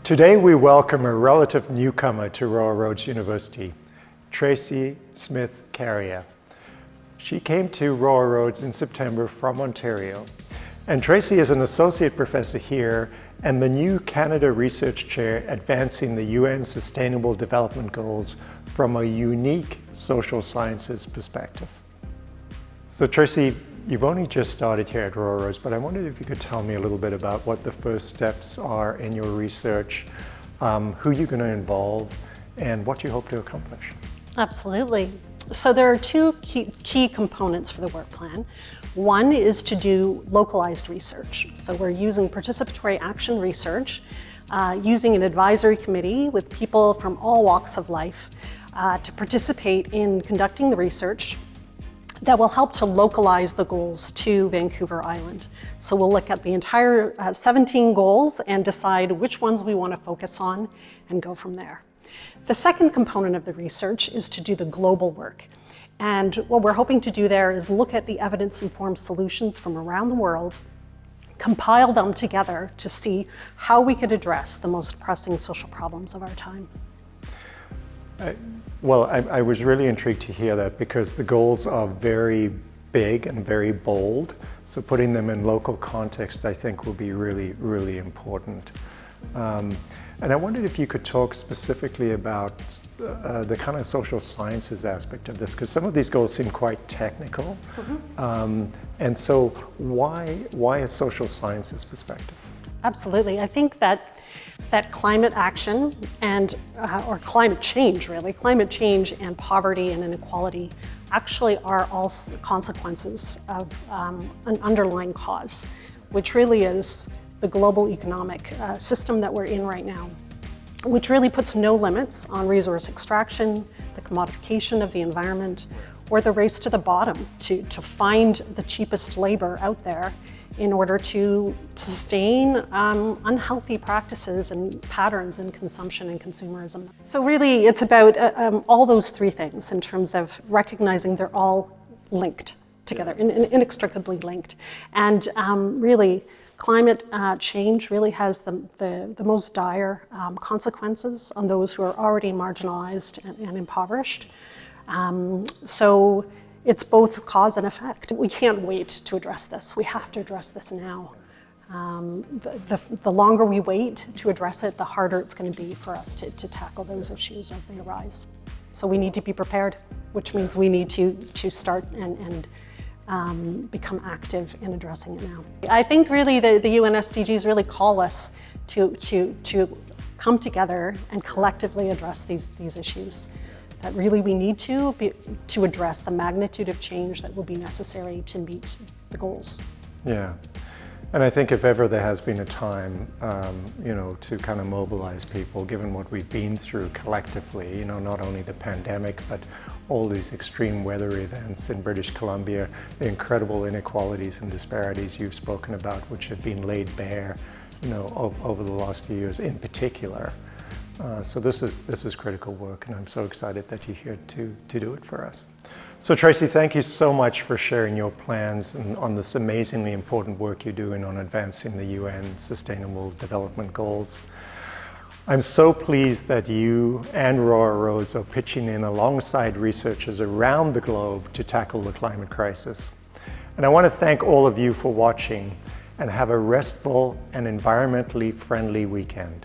Today we welcome a relative newcomer to Royal Roads University, Tracy Smith-Carrier. She came to Royal Roads in September from Ontario, and Tracy is an associate professor here and the new Canada Research Chair advancing the UN Sustainable Development Goals from a unique social sciences perspective. So Tracy, you've only just started here at Royal Roads, but I wondered if you could tell me a little bit about what the first steps are in your research, who you're going to involve, and what you hope to accomplish. Absolutely. So there are two key components for the work plan. One is to do localized research. So we're using participatory action research, using an advisory committee with people from all walks of life to participate in conducting the research that will help to localize the goals to Vancouver Island. So we'll look at the entire 17 goals and decide which ones we want to focus on and go from there. The second component of the research is to do the global work. And what we're hoping to do there is look at the evidence-informed solutions from around the world, compile them together to see how we could address the most pressing social problems of our time. I was really intrigued to hear that because the goals are very big and very bold. So putting them in local context, I think, will be really, really important. And I wondered if you could talk specifically about the kind of social sciences aspect of this, because some of these goals seem quite technical. And so why a social sciences perspective? Absolutely. I think that climate action and, or climate change really, climate change and poverty and inequality actually are all consequences of an underlying cause, which really is the global economic system that we're in right now, which really puts no limits on resource extraction, the commodification of the environment, or the race to the bottom to find the cheapest labor out there in order to sustain unhealthy practices and patterns in consumption and consumerism. So really it's about all those three things in terms of recognizing they're all linked together, inextricably linked. And really, climate change really has the most dire consequences on those who are already marginalized and impoverished. So it's both cause and effect. We can't wait to address this. We have to address this now. The longer we wait to address it, the harder it's going to be for us to tackle those issues as they arise. So we need to be prepared, which means we need to start and become active in addressing it now. I think really the UN SDGs really call us to come together and collectively address these issues. That really we need to address the magnitude of change that will be necessary to meet the goals. Yeah, and I think if ever there has been a time, to kind of mobilize people, given what we've been through collectively, not only the pandemic, but all these extreme weather events in British Columbia, the incredible inequalities and disparities you've spoken about, which have been laid bare, over the last few years in particular. So this is critical work, and I'm so excited that you're here to do it for us. So Tracy, thank you so much for sharing your plans and on this amazingly important work you're doing on advancing the UN Sustainable Development Goals. I'm so pleased that you and Royal Roads are pitching in alongside researchers around the globe to tackle the climate crisis. And I want to thank all of you for watching, and have a restful and environmentally friendly weekend.